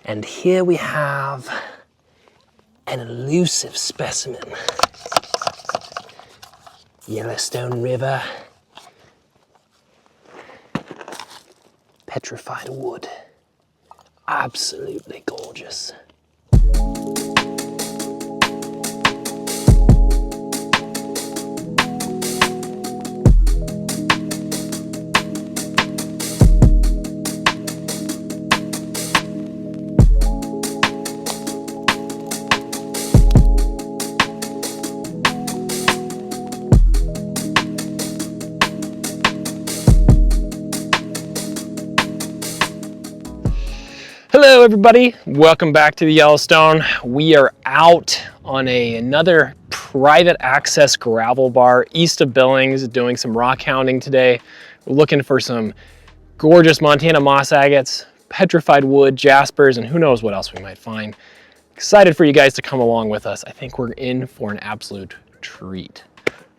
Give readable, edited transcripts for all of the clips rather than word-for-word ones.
And here we have an elusive specimen. Yellowstone River. Petrified wood. Absolutely gorgeous. Hello everybody, welcome back to the Yellowstone. We are out on another private access gravel bar east of Billings doing some rock hounding today. We're looking for some gorgeous Montana moss agates, petrified wood, jaspers, and who knows what else we might find. Excited for you guys to come along with us. I think we're in for an absolute treat.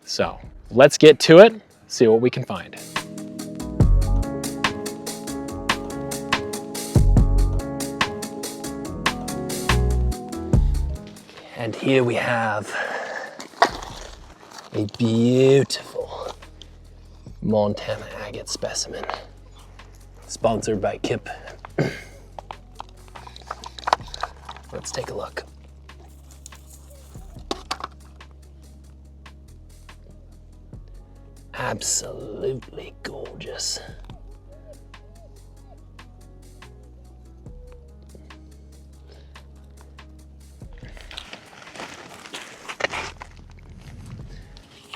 So let's get to it, see what we can find. And here we have a beautiful Montana agate specimen, sponsored by Kip. Let's take a look. Absolutely gorgeous.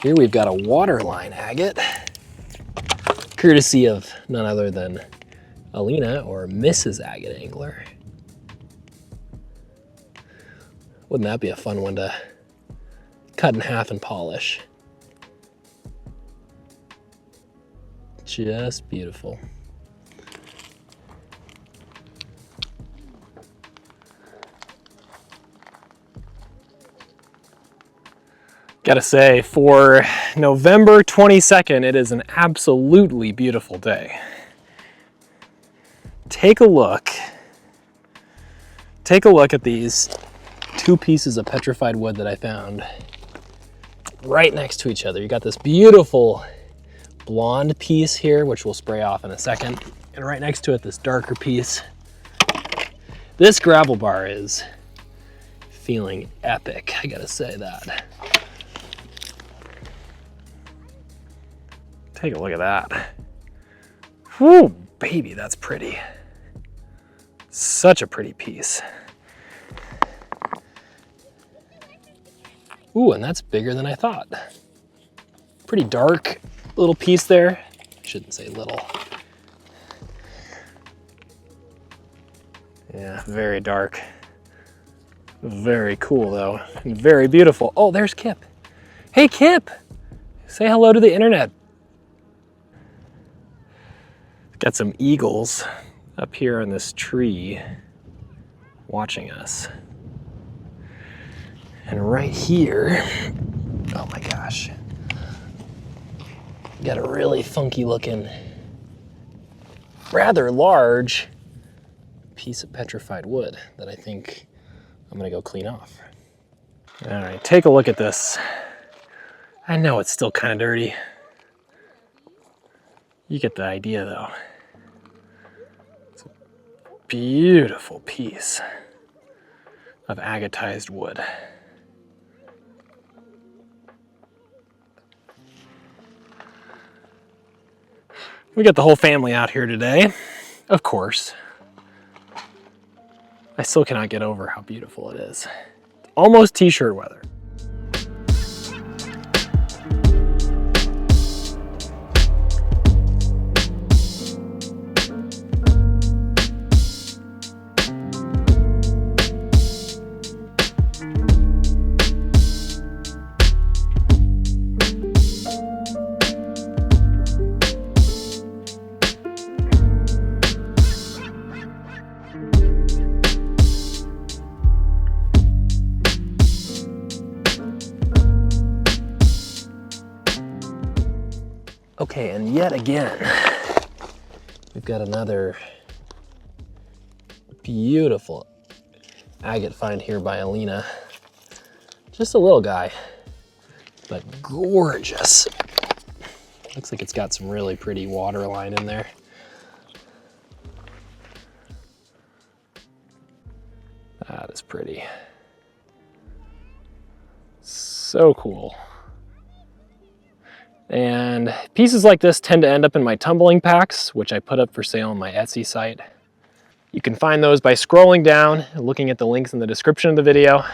Here we've got a waterline agate, courtesy of none other than Alina, or Mrs. Agate Angler. Wouldn't that be a fun one to cut in half and polish? Just beautiful. Gotta say, for November 22nd, it is an absolutely beautiful day. Take a look at these two pieces of petrified wood that I found right next to each other. You got this beautiful blonde piece here, which we'll spray off in a second, and right next to it, this darker piece. This gravel bar is feeling epic, I gotta say that. Take a look at that. Whew, baby, that's pretty. Such a pretty piece. Ooh, and that's bigger than I thought. Pretty dark little piece there. Shouldn't say little. Yeah, very dark. Very cool though, and very beautiful. Oh, there's Kip. Hey Kip, say hello to the internet. Got some eagles up here on this tree watching us. And right here, oh my gosh, got a really funky looking, rather large piece of petrified wood that I think I'm gonna go clean off. All right, take a look at this. I know it's still kind of dirty. You get the idea though. It's a beautiful piece of agatized wood. We got the whole family out here today, of course. I still cannot get over how beautiful it is. It's almost t-shirt weather. Okay, and yet again, we've got another Beautiful agate find here by Alina. Just a little guy, but gorgeous. Looks like it's got some really pretty water line in there. That is pretty. So cool. And pieces like this tend to end up in my tumbling packs, which I put up for sale on my Etsy site. You can find those by scrolling down and looking at the links in the description of the video.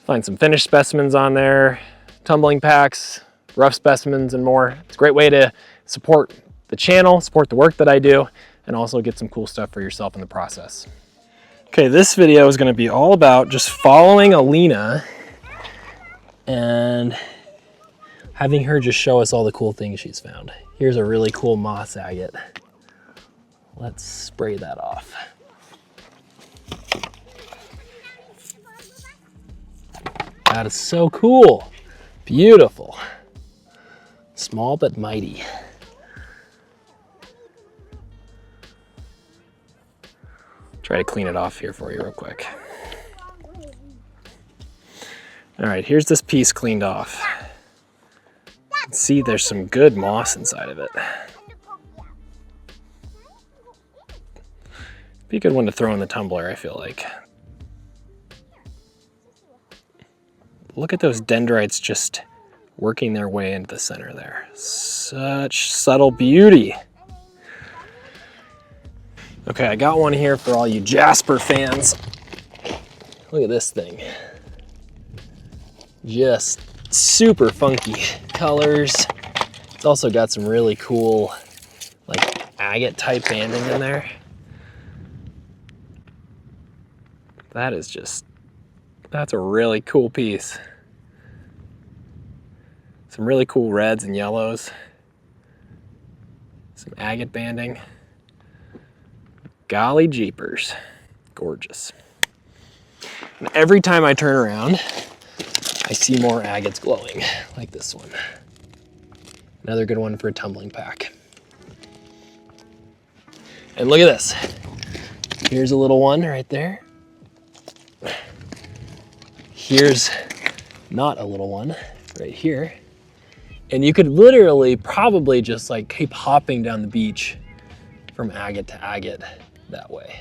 Find some finished specimens on there, tumbling packs, rough specimens, and more. It's a great way to support the channel, support the work that I do, and also get some cool stuff for yourself in the process. Okay, this video is going to be all about just following Alina and having her just show us all the cool things she's found. Here's a really cool moss agate. Let's spray that off. That is so cool. Beautiful. Small but mighty. Try to clean it off here for you real quick. All right, here's this piece cleaned off. See, there's some good moss inside of it. Be a good one to throw in the tumbler, I feel like. Look at those dendrites just working their way into the center there. Such subtle beauty. Okay, I got one here for all you jasper fans. Look at this thing. Just super funky colors. It's also got some really cool, like, agate type banding in there. That is just, that's a really cool piece. Some really cool reds and yellows. Some agate banding. Golly jeepers, gorgeous. And every time I turn around, I see more agates glowing, like this one. Another good one for a tumbling pack. And look at this. Here's a little one right there. Here's not a little one right here. And you could literally probably just like keep hopping down the beach from agate to agate that way.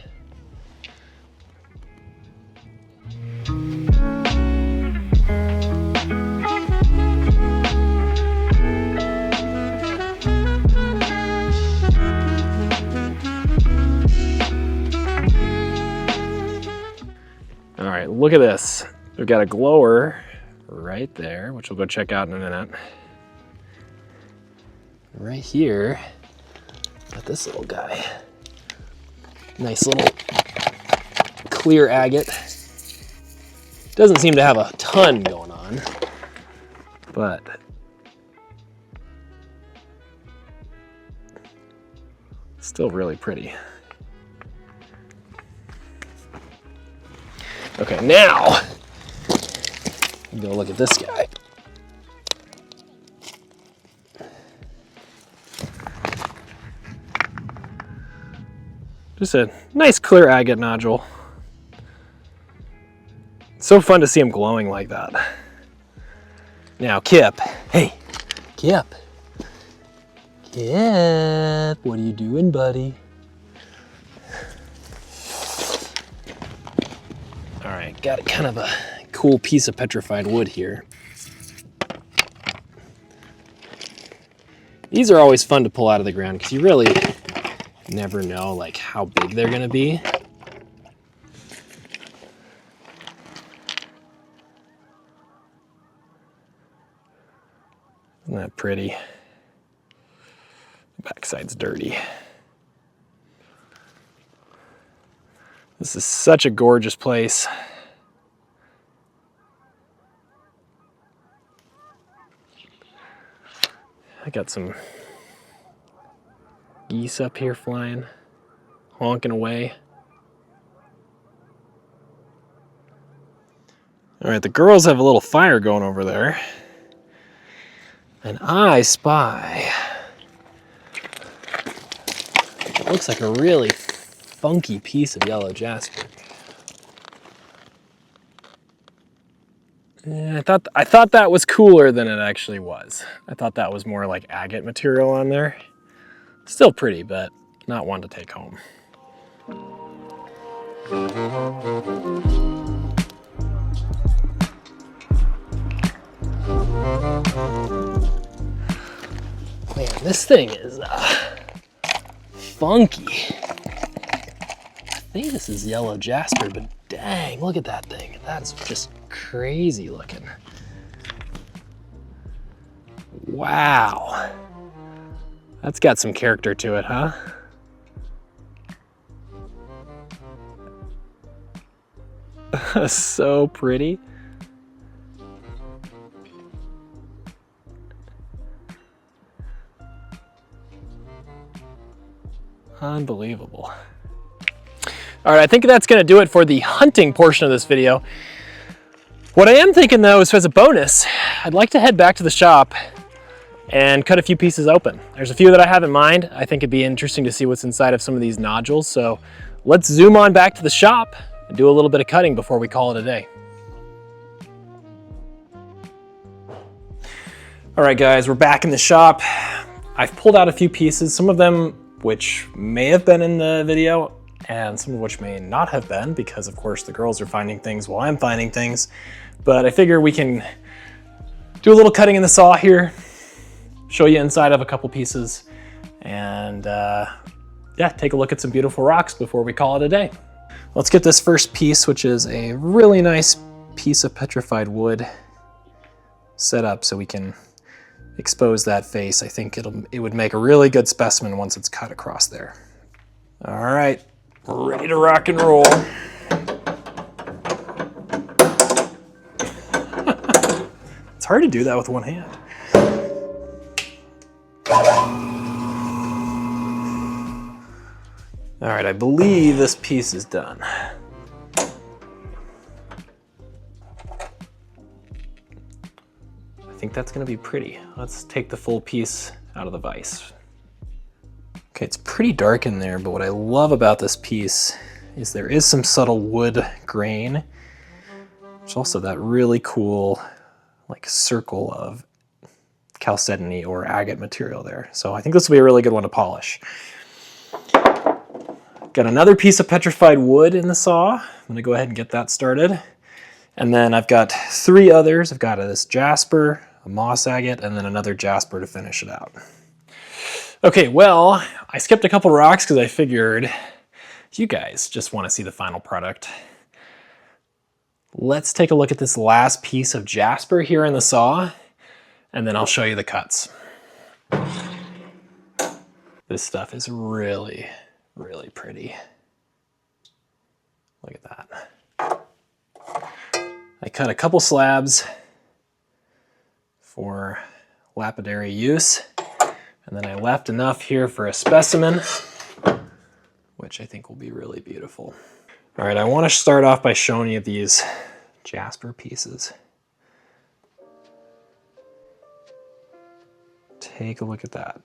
All right, look at this. We've got a glower right there, which we'll go check out in a minute. Right here, got this little guy. Nice little clear agate. Doesn't seem to have a ton going on, but still really pretty. Okay, now go look at this guy. Just a nice clear agate nodule. It's so fun to see him glowing like that. Now, Kip. Hey, Kip. Kip, what are you doing, buddy? All right, got kind of a cool piece of petrified wood here. These are always fun to pull out of the ground because you really never know like how big they're gonna be. Isn't that pretty? The backside's dirty. This is such a gorgeous place. I got some geese up here flying, honking away. All right, the girls have a little fire going over there. And I spy what looks like a really funky piece of yellow jasper. Yeah, I thought that was cooler than it actually was. I thought that was more like agate material on there. Still pretty, but not one to take home. Man, this thing is funky. I think this is yellow jasper, but dang, look at that thing. That's just crazy looking. Wow. That's got some character to it, huh? So pretty. Unbelievable. All right, I think that's gonna do it for the hunting portion of this video. What I am thinking though is, as a bonus, I'd like to head back to the shop and cut a few pieces open. There's a few that I have in mind. I think it'd be interesting to see what's inside of some of these nodules. So let's zoom on back to the shop and do a little bit of cutting before we call it a day. All right guys, we're back in the shop. I've pulled out a few pieces, some of them which may have been in the video and some of which may not have been, because of course the girls are finding things while I'm finding things. But I figure we can do a little cutting in the saw here, show you inside of a couple pieces, and yeah, take a look at some beautiful rocks before we call it a day. Let's get this first piece, which is a really nice piece of petrified wood, set up so we can expose that face. I think it would make a really good specimen once it's cut across there. All right, we're ready to rock and roll. It's hard to do that with one hand. All right, I believe this piece is done. I think that's gonna be pretty. Let's take the full piece out of the vise. Okay, it's pretty dark in there, but what I love about this piece is there is some subtle wood grain. There's also that really cool like circle of chalcedony or agate material there. So I think this will be a really good one to polish. Got another piece of petrified wood in the saw. I'm gonna go ahead and get that started. And then I've got three others. I've got this jasper, a moss agate, and then another jasper to finish it out. Okay, well, I skipped a couple rocks because I figured you guys just want to see the final product. Let's take a look at this last piece of jasper here in the saw, and then I'll show you the cuts. This stuff is really, really pretty. Look at that. I cut a couple slabs for lapidary use, and then I left enough here for a specimen, which I think will be really beautiful. All right, I want to start off by showing you these jasper pieces. Take a look at that.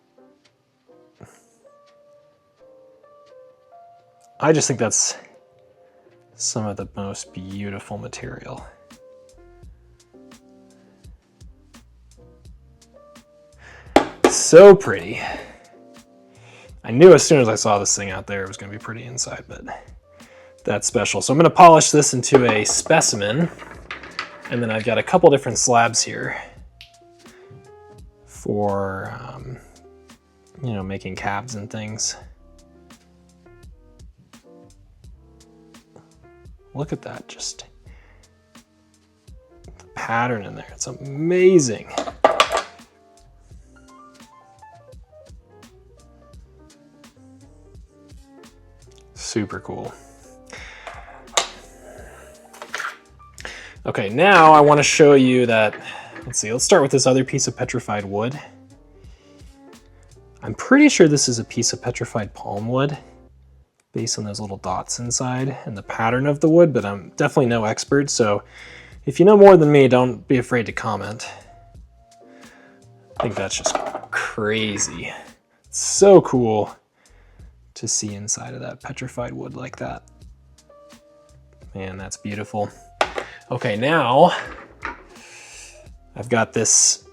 I just think that's some of the most beautiful material. So pretty. I knew as soon as I saw this thing out there it was going to be pretty inside, but that's special. So I'm going to polish this into a specimen, and then I've got a couple different slabs here for you know, making cabs and things. Look at that, just the pattern in there. It's amazing. Super cool. Okay, now I want to show you that, let's see, let's start with this other piece of petrified wood. I'm pretty sure this is a piece of petrified palm wood based on those little dots inside and the pattern of the wood, but I'm definitely no expert, so if you know more than me, don't be afraid to comment. I think that's just crazy. It's so cool to see inside of that petrified wood like that. Man, that's beautiful. Okay, now I've got this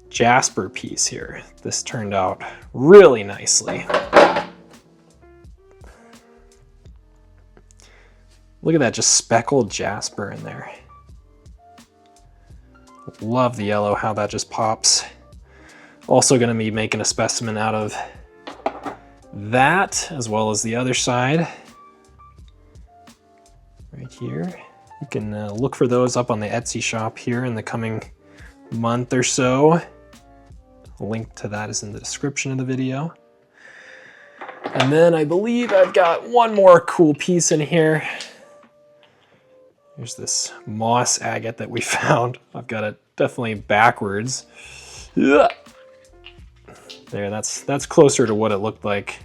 jasper piece here. This turned out really nicely. Look at that, just speckled jasper in there. Love the yellow, how that just pops. Also gonna be making a specimen out of that, as well as the other side. Right here. You can look for those up on the Etsy shop here in the coming month or so. A link to that is in the description of the video. And then I believe I've got one more cool piece in here. Here's this moss agate that we found. I've got it definitely backwards. There, that's closer to what it looked like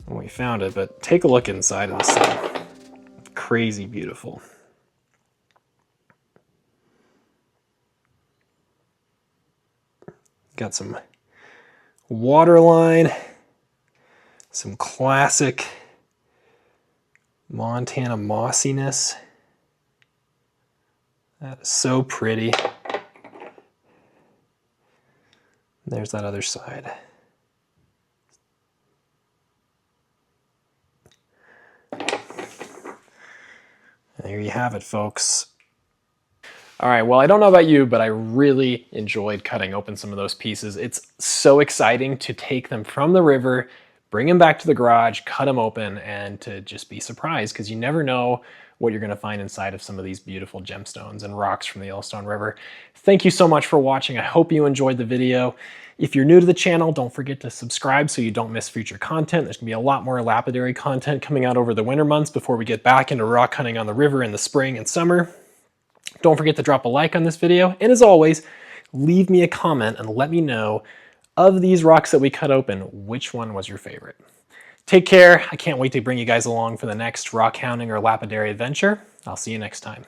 when we found it, but take a look inside of this thing. Crazy beautiful. Got some waterline, some classic Montana mossiness. That is so pretty. There's that other side. There you have it, folks. All right, well, I don't know about you, but I really enjoyed cutting open some of those pieces. It's so exciting to take them from the river, bring them back to the garage, cut them open, and to just be surprised, because you never know what you're gonna find inside of some of these beautiful gemstones and rocks from the Yellowstone River. Thank you so much for watching. I hope you enjoyed the video. If you're new to the channel, don't forget to subscribe so you don't miss future content. There's gonna be a lot more lapidary content coming out over the winter months before we get back into rock hunting on the river in the spring and summer. Don't forget to drop a like on this video. And as always, leave me a comment and let me know, of these rocks that we cut open, which one was your favorite. Take care. I can't wait to bring you guys along for the next rock hounding or lapidary adventure. I'll see you next time.